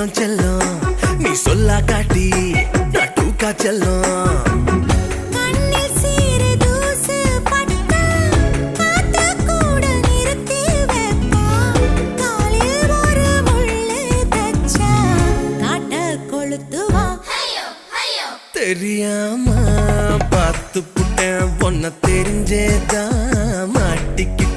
செல்லம் செல்லம் நீ சொல்லா காட்டி டூக்கா செல்லம் தெரியாம பார்த்து புட்டேன் பொண்ண தெரிஞ்சேதான் மாட்டிக்கிட்டு